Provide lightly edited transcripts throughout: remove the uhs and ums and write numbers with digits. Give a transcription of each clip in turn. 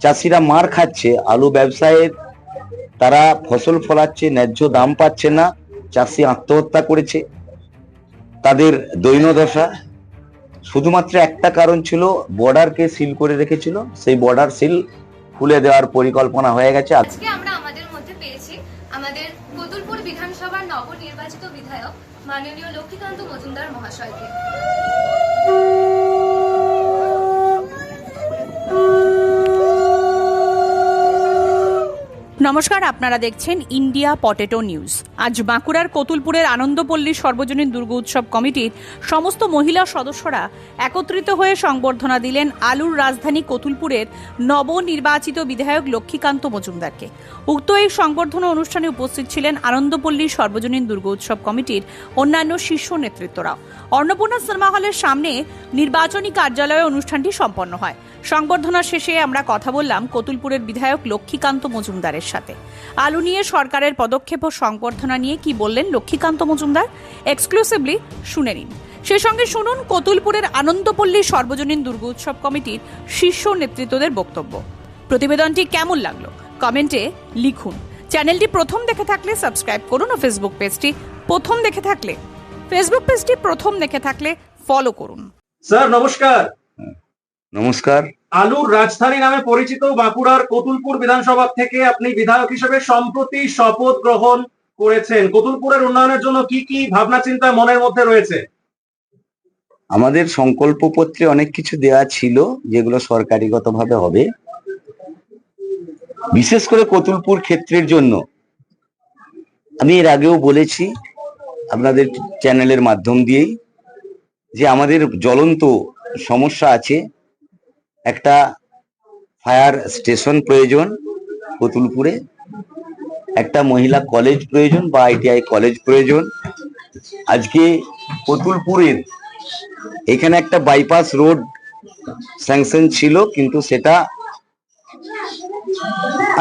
চাষিরা মার খাচ্ছে, আলু ব্যবসায়ের তারা ফসল ফলাচ্ছে, ন্যায্য দাম পাচ্ছে না, চাষি আত্মহত্যা করেছে, তাদের দৈনদশা। শুধুমাত্র একটা কারণ ছিল, বর্ডারকে সিল করে রেখেছিল, সেই বর্ডার সিল খুলে দেওয়ার পরিকল্পনা হয়ে গেছে। আজকে আমরা আমাদের মধ্যে পেয়েছি আমাদের কতুলপুর বিধানসভার নবনির্বাচিত বিধায়ক মাননীয় লক্ষ্মীকান্ত মজুমদার মহাশয়কে। নমস্কার, আপনারা দেখছেন ইন্ডিয়া পটেটো নিউজ। আজ বাঁকুড়ার কতুলপুরের আনন্দপল্লী সর্বজনীন দুর্গা উৎসব কমিটির সমস্ত মহিলা সদস্যরা একত্রিত হয়ে সংবর্ধনা দিলেন আলুর রাজধানী কতুলপুরের নবনির্বাচিত বিধায়ক লক্ষ্মীকান্ত মজুমদারকে। উক্ত এই সংবর্ধনা অনুষ্ঠানে উপস্থিত ছিলেন আনন্দপল্লী সর্বজনীন দুর্গা উৎসব কমিটির অন্যান্য শীর্ষ নেতৃত্বরাও। অন্নপূর্ণা সিনেমা হলের সামনে নির্বাচনী কার্যালয়ে অনুষ্ঠানটি সম্পন্ন হয়। সংবর্ধনা শেষে আমরা কথা বললাম কতুলপুরের বিধায়ক লক্ষ্মীকান্ত মজুমদারের সাথে। আলু নিয়ে সরকারের পদক্ষেপ ও সংবর্ধনা নিয়ে কি বললেন লক্ষ্মীকান্ত মজুমদার, এক্সক্লুসিভলি শুনে নিন। সে সঙ্গে শুনুন কতুলপুরের আনন্দপল্লী সর্বজনীন দুর্গা উৎসব কমিটির শীর্ষ নেতৃত্বদের বক্তব্য। প্রতিবেদনটি কেমন লাগলো কমেন্টে লিখুন। চ্যানেলটি প্রথম দেখে থাকলে সাবস্ক্রাইব করুন ও ফেসবুক পেজটি প্রথম দেখে থাকলে ফলো করুন। স্যার নমস্কার। নমস্কার। আলুর রাজধানী নামে পরিচিত বাঁকুড়ার কতুলপুর বিধানসভা থেকে আপনি বিধায়ক হিসেবে সম্প্রতি শপথ গ্রহণ করেছেন। কতুলপুরের উন্নয়নের জন্য কি কি ভাবনা চিন্তা মনের মধ্যে রয়েছে? আমাদের সংকল্পপত্রে অনেক কিছু দেওয়া ছিল যেগুলো সরকারিগতভাবে হবে, বিশেষ করে কতুলপুর ক্ষেত্রের জন্য। আমি এর আগেও বলেছি আপনাদের চ্যানেলের মাধ্যম দিয়েই যে আমাদের জ্বলন্ত সমস্যা আছে, একটা ফায়ার স্টেশন প্রয়োজন কতুলপুরে, একটা মহিলা কলেজ প্রয়োজন বা আইটিআই কলেজ প্রয়োজন। আজকে কতুলপুরের এখানে একটা বাইপাস রোড স্যাংশন ছিল, কিন্তু সেটা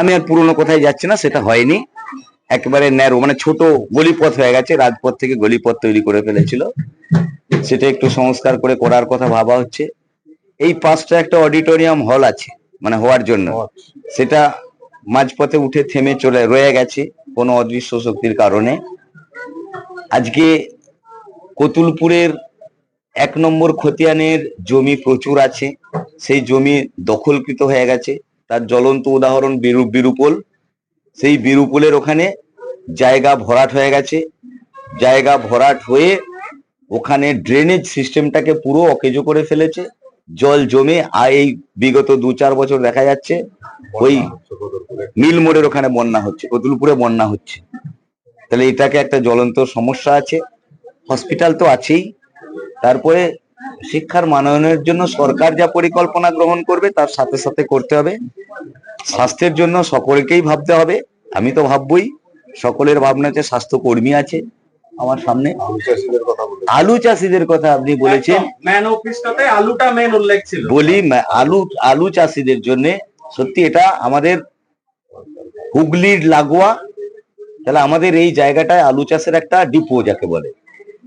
আমি আর পুরোনো কোথায় যাচ্ছি না, সেটা হয়নি। একেবারে ন্যারো, মানে ছোট গলিপথ হয়ে গেছে, রাজপথ থেকে গলিপথ তৈরি করে ফেলেছিল, সেটা একটু সংস্কার করে করার কথা ভাবা হচ্ছে। এই পাশটা একটা অডিটোরিয়াম হল আছে, মানে হওয়ার জন্য, সেটা মাঝপথে উঠে থেমে রয়ে গেছে কোনো অদৃশ্য শক্তির কারণে। আজকে কতুলপুরের 1 নম্বর খতিয়ানের জমি প্রচুর আছে, সেই জমি দখলকৃত হয়ে গেছে। তার জ্বলন্ত উদাহরণ বিরুপোল। সেই বিরুপোলের ওখানে জায়গা ভরাট হয়ে গেছে, জায়গা ভরাট হয়ে ওখানে ড্রেনেজ সিস্টেমটাকে পুরো অকেজো করে ফেলেছে। জল জমে এই বিগত 2-4 বছর দেখা যাচ্ছে ওই মিল মোড়ের ওখানে বন্যা হচ্ছে, কতুলপুরে বন্যা হচ্ছে। তাহলে এটাকে একটা জ্বলন্ত সমস্যা আছে। হসপিটাল তো আছেই, তারপরে শিক্ষার মানোন্নয়নের জন্য সরকার যা পরিকল্পনা গ্রহণ করবে তার সাথে সাথে করতে হবে। স্বাস্থ্যের জন্য সকলকেই ভাবতে হবে, আমি তো ভাববই। সকলের ভাবনাতে স্বাস্থ্যকর্মী আছে আমার সামনে। আলু চাষিদের কথা আপনি বলেছেন, ম্যানিফেস্টোতে আলুটা মেন উল্লেখ ছিল। বলি আলু চাষিদের জন্য সত্যি এটা আমাদের হুগলির লাগোয়া, তাহলে আমাদের এই জায়গাটায় আলু চাষের একটা ডিপো যাকে বলে,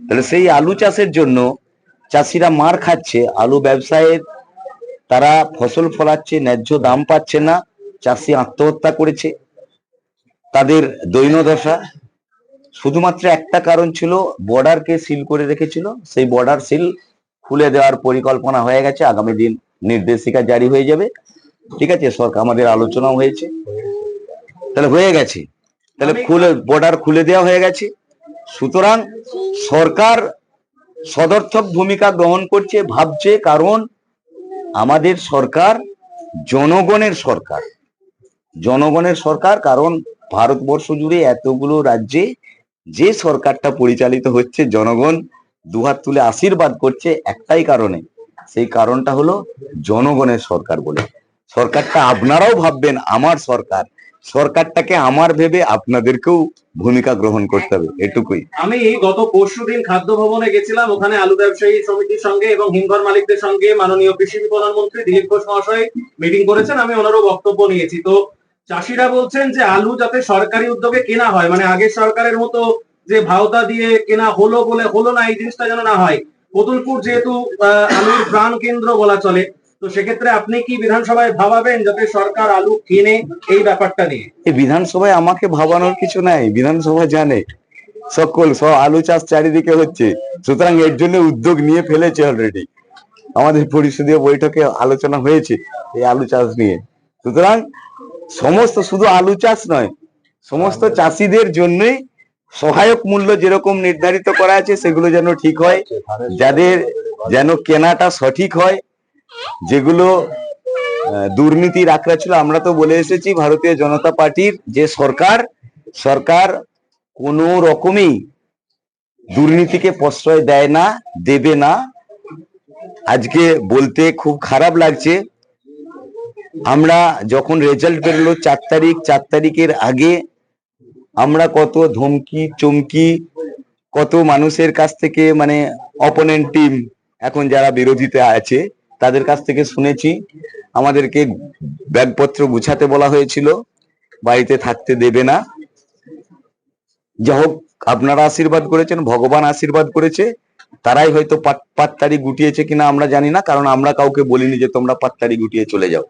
তাহলে সেই আলু চাষের জন্য চাষিরা মার খাচ্ছে, আলু ব্যবসায়ের তারা ফসল ফলাচ্ছে, ন্যায্য দাম পাচ্ছে না, চাষি আত্মহত্যা করেছে, তাদের দৈনদশা। শুধুমাত্র একটা কারণ ছিল, বর্ডারকে সিল করে রেখেছিল, সেই বর্ডার সিল খুলে দেওয়ার পরিকল্পনা হয়ে গেছে। আগামী দিন নির্দেশিকা জারি হয়ে যাবে, ঠিক আছে। সরকার আমাদের আলোচনাও হয়েছে, তাহলে হয়ে গেছে, তাহলে বর্ডার খুলে দেওয়া হয়ে গেছে। সুতরাং সরকার সদর্থক ভূমিকা গ্রহণ করছে, ভাবছে, কারণ আমাদের সরকার জনগণের সরকার। কারণ ভারতবর্ষ জুড়ে এতগুলো রাজ্যে যে সরকারটা পরিচালিত হচ্ছে, জনগণ দুহাত তুলে আশীর্বাদ করছে একটাই কারণে, সেই কারণটা হলো জনগণের সরকার বলে। সরকারটা আপনারাও ভাববেন আমার সরকার, সরকারটাকে আমার ভেবে আপনাদেরকেও ভূমিকা গ্রহণ করতে হবে, এটুকুই। আমি গত পরশুদিন খাদ্য ভবনে গেছিলাম, ওখানে আলু ব্যবসায়ী সমিতির সঙ্গে এবং হিমঘর মালিকদের সঙ্গে মাননীয় কৃষি বিপণন মন্ত্রী দিলীপ ঘোষ মহাশয় মিটিং করেছেন, আমি ওনারও বক্তব্য নিয়েছি। তো চাষিরা বলছেন যে আলু যাতে সরকারি উদ্যোগে কেনা হয়, মানে আগের সরকারের মতো যে ভাওতা দিয়ে কেনা হলো বলে হলো না, এই জিনিসটা যেন না হয়। কতুলপুর যেহেতু আলুর প্রাণ কেন্দ্র বলা চলে, তো সেক্ষেত্রে আপনি কি বিধানসভায় ভাবাবেন যাতে সরকার আলু কিনে এই ব্যাপারটা নিয়ে? এই বিধানসভায় আমাকে ভাবানোর কিছু নাই, বিধানসভা জানে সব আলু চাষ চারিদিকে হচ্ছে, সুতরাং এর জন্য উদ্যোগ নিয়ে ফেলেছে অলরেডি। আমাদের পরিষদীয় বৈঠকে আলোচনা হয়েছে এই আলু চাষ নিয়ে। সুতরাং সমস্ত শুধু আলু চাষ নয়, সমস্ত চাষিদের জন্যই সহায়ক মূল্য যেরকম নির্ধারিত করা আছে সেগুলো যেন ঠিক হয়, যাদের যেন কেনাটা সঠিক হয়, যেগুলো দুর্নীতির আঁকড়া ছিল। আমরা তো বলে এসেছি ভারতীয় জনতা পার্টির যে সরকার কোনো রকমই দুর্নীতিকে প্রশ্রয় দেয় না, দেবে না। আজকে বলতে খুব খারাপ লাগছে, আমরা যখন রেজাল্ট বেরোলো 4 তারিখের আগে আমরা কত ধমকি চমকি, কত মানুষের কাছ থেকে, মানে অপোনেন্ট টিম এখন যারা বিরোধীতে আছে তাদের কাছ থেকে শুনেছি আমাদেরকে ব্যাগপত্র গুছাতে বলা হয়েছিল, বাড়িতে থাকতে দেবে না। যা হোক, আপনারা আশীর্বাদ করেছেন, ভগবান আশীর্বাদ করেছে, তারাই হয়তো পাট্টারি গুটিয়েছে কিনা আমরা জানি না, কারণ আমরা কাউকে বলিনি যে তোমরা পাট্টারি গুটিয়ে চলে যাও,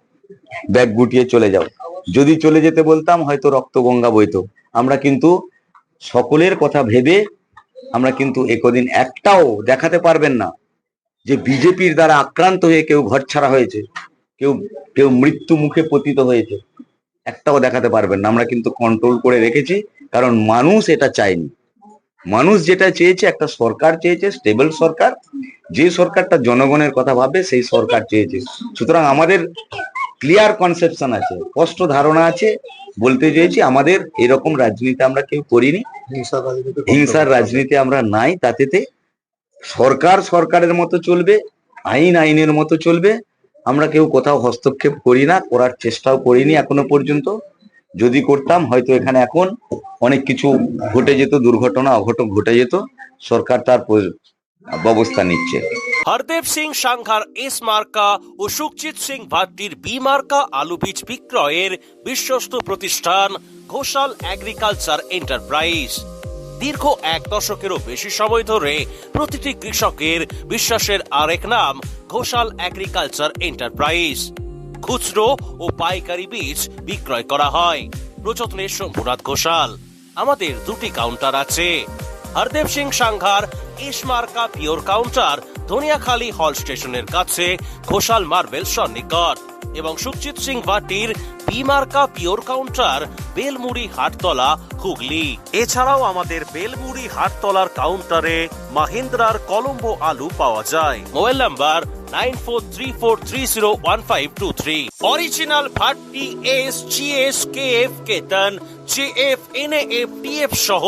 ব্যাগ গুটিয়ে চলে যাও। যদি চলে যেতে বলতাম হয়তো রক্ত গঙ্গা বইতো। আমরা কিন্তু সকলের কথা ভেবে আমরা কিন্তু একদিন একটাও দেখাতে পারবেন না যে বিজেপির দ্বারা আক্রান্ত হয়ে কেউ ঘর ছাড়া হয়েছে, কেউ মৃত্যু মুখে পতিত হয়েছে, একটাও দেখাতে পারবেন না। আমরা কিন্তু কন্ট্রোল করে রেখেছি, কারণ মানুষ এটা চায়নি। মানুষ যেটা চেয়েছে, একটা সরকার চেয়েছে, স্টেবল সরকার, যে সরকারটা জনগণের কথা ভাবে সেই সরকার চেয়েছে। সুতরাং আমাদের ক্লিয়ার কনসেপশন আছে, স্পষ্ট ধারণা আছে। বলতে চেয়েছি আমাদের এরকম রাজনীতি আমরা কেউ করিনি, হিংসার রাজনীতি আমরা নাই। তাতেতে সরকার সরকারের মতো চলবে, আইন আইনের মতো চলবে। আমরা কেউ কোথাও হস্তক্ষেপ করি না, করার চেষ্টাও করিনি এখনো পর্যন্ত। যদি করতাম হয়তো এখানে এখন অনেক কিছু ঘটে যেত, দুর্ঘটনা অঘটন ঘটে যেত। সরকার তার ব্যবস্থা নিচ্ছে। হরদেব সিং সাংঘার এস মার্কা ও সুখজিৎ সিং ভাট্টির বি মার্কা আলু বীজ বিক্রয়ের বিশ্বস্ত প্রতিষ্ঠান ঘোষাল এগ্রিকালচার এন্টারপ্রাইজ। দীর্ঘ 1 দশকেরও বেশি সময় ধরে প্রতিটি কৃষকের বিশ্বাসের আরেক নাম ঘোষাল এগ্রিকালচার এন্টারপ্রাইজ। খুচরো ও পাইকারি বীজ বিক্রয় করা হয়। প্রযত্নে শম্ভুনাথ ঘোষাল। আমাদের 2টি কাউন্টার আছে। হরদেব সিং সাংঘার এস মার্কা পিওর কাউন্টার ধনিয়াখালী হল স্টেশনের কাছে ঘোষাল মার্বেল সন্নিকট, এবং সুখজিৎ সিং ভাটির বি মার্কা পিওর কাউন্টার বেলমুড়ি হাটতলা হুগলি। এছাড়াও আমাদের বেলমুড়ি হাটতলার কাউন্টারে মাহিন্দ্রার কলম্বো আলু পাওয়া যায়। Mobile number 9434301523। Original Bhatti S, GS, KF, কেতন, জেএফ, এনএএফ, টিএফ সহ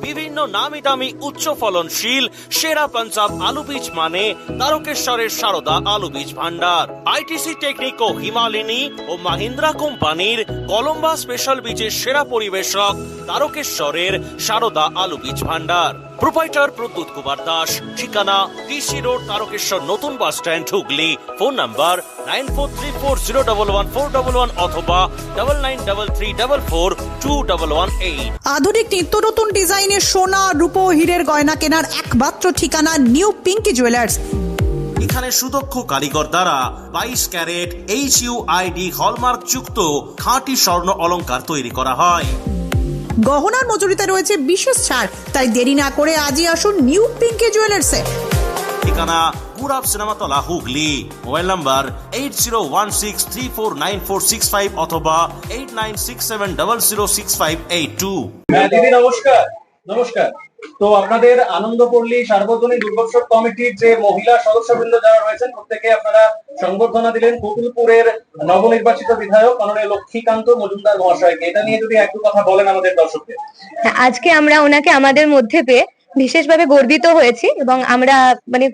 বিভিন্ন নামি দামি উচ্চ ফলনশীল সেরা পাঞ্জাব আলু বীজ মানে তারকেশ্বরের সারদা আলু বীজ ভান্ডার। আইটিসি টেকনিক ও হিমালিনী ও মাহিন্দ্রা কোম্পানির কলম্বা স্পেশাল বীজের সেরা পরিবেশক তারকেশ্বরের সারদা আলু বীজ ভান্ডার। প্রোপাইটার প্রদ্যুৎ কুমার দাস। ঠিকানা ডিসি রোড, তারকেশ্বর নতুন bus stand, Hooghly. Phone number 9434011411 অথবা 9933442118। আধুনিক নিত্য নতুন ডিজাইনের সোনা, রূপো, হীরের গয়না কেনার একমাত্র ঠিকানা নিউ পিঙ্কি জুয়েলার্স। এখানে সুদক্ষ কারিগর দ্বারা 22 ক্যারেট HUID হলমার্ক যুক্ত খাঁটি স্বর্ণ অলংকার তৈরি করা হয়। গহনার মজুরিতে রয়েছে বিশেষ ছাড়, তাই দেরি না করে আজই আসুন নিউ পিঙ্কি জুয়েলার্সে। ঠিকানা পুরাব সিনেমাতলা, হুগলি। মোবাইল নাম্বার 8016349465 অথবা 8967006582। হ্যাঁ দিদি, নমস্কার। নমস্কার। তো আপনাদের আনন্দপল্লী সার্বজনীন দুর্গোৎসব কমিটির যে মহিলা সদস্যবৃন্দ যারা রয়েছেন প্রত্যেকে আপনারা সংবর্ধনা দিলেন কোতুলপুরের নবনির্বাচিত বিধায়ক মাননীয় লক্ষ্মীকান্ত মজুমদার মহাশয়কে। এটা নিয়ে যদি একটু কথা বলেন আমাদের দর্শকদের। আজকে আমরা ওনাকে আমাদের মধ্যে পেয়ে বিশেষভাবে গর্বিত হয়েছি এবং আমরা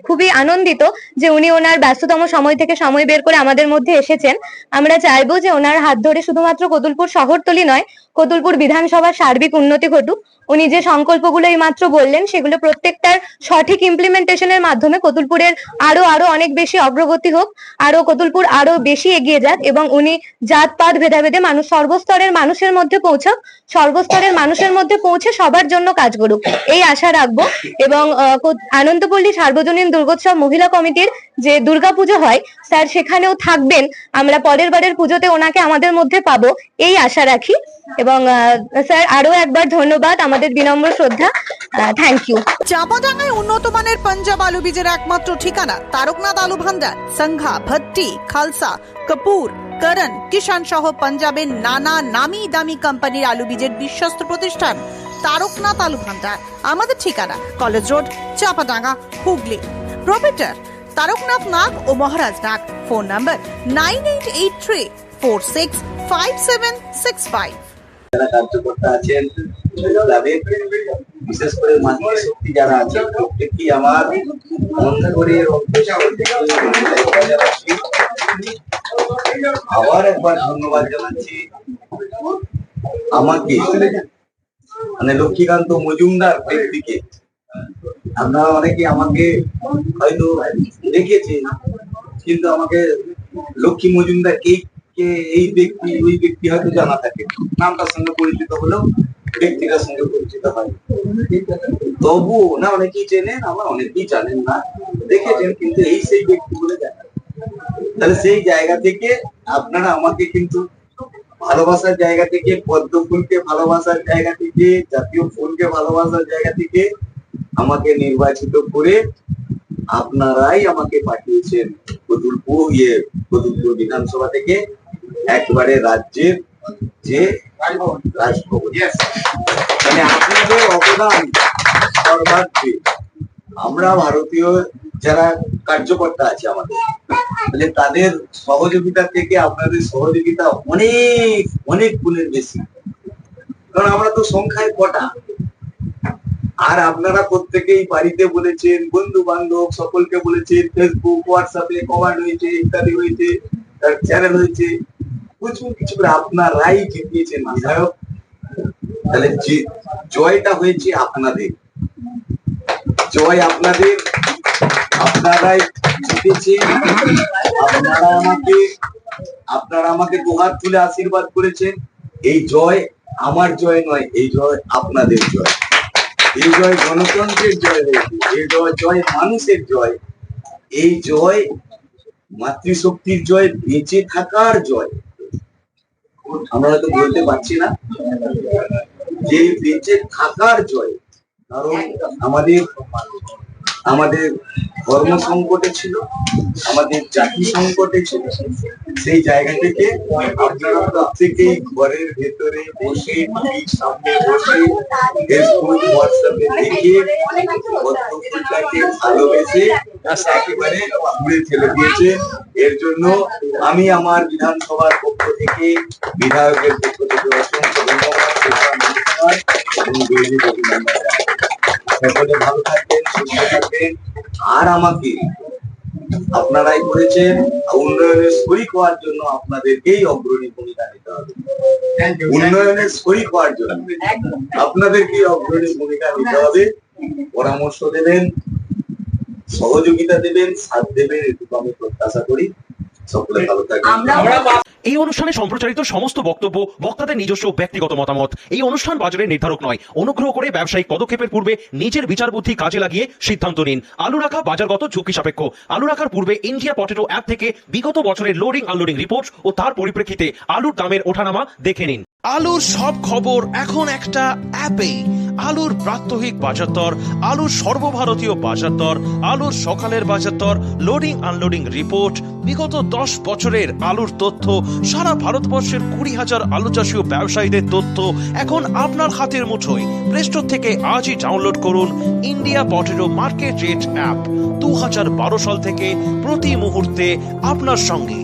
খুবই আনন্দিত যে উনি ওনার ব্যস্ততম সময় থেকে সময় বের করে আমাদের মধ্যে এসেছেন। আমরা চাইবো যে ওনার হাত ধরে শুধুমাত্র কোতুলপুর শহরতলি নয়, কতুলপুর বিধানসভার সার্বিক উন্নতি ঘটুক। উনি যে সংকল্পগুলো এই মাত্র বললেন সেগুলো প্রত্যেকটার সঠিক ইমপ্লিমেন্টেশনের মাধ্যমে কতুলপুরের আরো অনেক বেশি অগ্রগতি হোক, কতুলপুর আরো বেশি এগিয়ে যাক, এবং উনি জাতপাত ভেদাভেদে সর্বস্তরের মানুষের মধ্যে পৌঁছাক, সর্বস্তরের মানুষের মধ্যে পৌঁছে সবার জন্য কাজ করুক, এই আশা রাখবো। এবং আনন্দপল্লী সার্বজনীন দুর্গোৎসব মহিলা কমিটির যে দুর্গাপুজো হয় স্যার সেখানেও থাকবেন, আমরা পরের বারের পুজোতে ওনাকে আমাদের মধ্যে পাবো এই আশা রাখি। এবং স্যার আরো একবার ধন্যবাদ, আমাদের বিনম্র শ্রদ্ধা, থ্যাংক ইউ। চাঁপাডাঙ্গায় উন্নত মানের পাঞ্জাব আলু বীজের একমাত্র ঠিকানা তারকনাথ আলু ভান্ডার, সংঘা, ভট্টি, খালসা, কপুর, করণ, কিষান সহ পাঞ্জাবের নানা নামি দামি কোম্পানির আলু বীজের বিশ্বস্ত প্রতিষ্ঠান তারকনাথ আলু ভান্ডার। আমাদের ঠিকানা college road, Champadanga, Hooghly. Proprietor Taraknath Nag ও মহারাজ নাগ। Phone number 9883465765। যারা কার্যকর্তা আছেন ক্লাবের, বিশেষ করে মাতৃশক্তি যারা আছেন, প্রত্যেকই আমার অন্তরের আবার একবার ধন্যবাদ জানাচ্ছি। আমাকে মানে লক্ষ্মীকান্ত মজুমদার ব্যক্তিকে, আপনারা অনেকে আমাকে হয়তো দেখেছেন, কিন্তু আমাকে লক্ষ্মী মজুমদার কে এই ব্যক্তি ওই ব্যক্তি হয়তো জানা থাকে, নামটার সঙ্গে পরিচিত হলেও ব্যক্তিটার সঙ্গে পরিচিত হয়। তবু না অনেকেই চেনেন, আবার অনেকেই জানেন না, দেখেছেন কিন্তু এই সেই ব্যক্তি বলে জানেন। তাহলে সেই জায়গা থেকে আপনারা আমাকে কিন্তু ভালোবাসার জায়গা থেকে, পদ্ম ফুলকে ভালোবাসার জায়গা থেকে, জাতীয় ফুলকে ভালোবাসার জায়গা থেকে আমাকে নির্বাচিত করে আপনারাই আমাকে পাঠিয়েছেন কতুলপুর বিধানসভা থেকে একবারে রাজ্যের যে রাজভবন। মানে আপনাদের অবদান সর্বাগ্রে। আমরা ভারতীয় যারা কার্যকর্তা আছে আমাদের, মানে তাদের সহযোগিতা থেকে আপনাদের সহযোগিতা অনেক অনেক গুণের বেশি, কারণ আমরা তো সংখ্যায় কটা। আর আপনারা প্রত্যেকেই বাড়িতে বলেছেন, বন্ধু বান্ধব সকলকে বলেছেন, ফেসবুক হোয়াটসঅ্যাপে কমেন্ট হয়েছে, ইত্যাদি হয়েছে, চ্যানেল হয়েছে, কিছু করে আপনারাই জিতিয়েছেন বিধায়ক। তাহলে জয়টা হয়েছে আপনাদের, জয় আপনাদের, আপনারাই জিতেছেন। আপনারা আমাকে দুহাত তুলে আশীর্বাদ করেছেন। এই জয় আমার জয় নয়, এই জয় আপনাদের জয়। এই জয় গণতন্ত্রের জয় হয়েছে, এই জয় মানুষের জয়, এই জয় মাতৃশক্তির জয়, বেঁচে থাকার জয়। আমরা হয়তো বলতে পারছি না যে বেঁচে থাকার জয়, কারণ আমাদের ধর্ম সংকটে ছিল, আমাদের জাতি সংকটে ছিল। সেই জায়গা থেকে আপনারা প্রত্যেকেই ঘরের ভেতরে বসে, টিভির সামনে বসে, ফেসবুক হোয়াটসঅ্যাপে দেখে পদ্মফুলটাকে ভালোবেসে একেবারে ঘুরে ফেলে দিয়েছে। এর জন্য আমি আমার বিধানসভার পক্ষ থেকে, বিধায়কের পক্ষ থেকে অসংখ্য ধন্যবাদ এবং অভিনন্দন। সকলে ভালো থাকবেন, সুস্থ থাকবেন। আর আমাকে আপনারাই করেছেন, উন্নয়নের শরিক হওয়ার জন্য আপনাদেরকেই অগ্রণী ভূমিকা নিতে হবে। উন্নয়নের শরিক হওয়ার জন্য আপনাদেরকেই অগ্রণী ভূমিকা নিতে হবে। পরামর্শ দেবেন, সহযোগিতা দেবেন, সাথ দেবেন, এটুকু আমি প্রত্যাশা করি। সকলে ভালো থাকবেন। এই অনুষ্ঠানে সম্প্রচারিত সমস্ত বক্তব্য বক্তাদের নিজস্ব ব্যক্তিগত মতামত। এই অনুষ্ঠান বাজারের নির্ধারক নয়। অনুগ্রহ করে ব্যবসায়িক পদক্ষেপের পূর্বে নিজের বিচার বুদ্ধি কাজে লাগিয়ে সিদ্ধান্ত নিন। আলু রাখা বাজারগত ঝুঁকি সাপেক্ষ। আলু রাখার পূর্বে ইন্ডিয়া পটেটো অ্যাপ থেকে বিগত বছরের লোডিং আনলোডিং রিপোর্ট ও তার পরিপ্রেক্ষিতে আলুর দামের ওঠানামা দেখে নিন। আলুর সব খবর এখন একটা অ্যাপে। আলুর প্রাত্যহিক বাজার দর, আলুর সর্বভারতীয় বাজার দর, আলুর সকালের বাজার দর, লোডিং আনলোডিং রিপোর্ট, বিগত 10 বছরের আলুর তথ্য, সারা ভারতবর্ষের 20,000 আলু চাষী ও ব্যবসায়ীদের তথ্য এখন আপনার হাতের মুঠোয়। প্লে স্টোর থেকে আজই ডাউনলোড করুন India potato market rate app. 2012 সাল থেকে প্রতি মুহূর্তে আপনার সঙ্গে।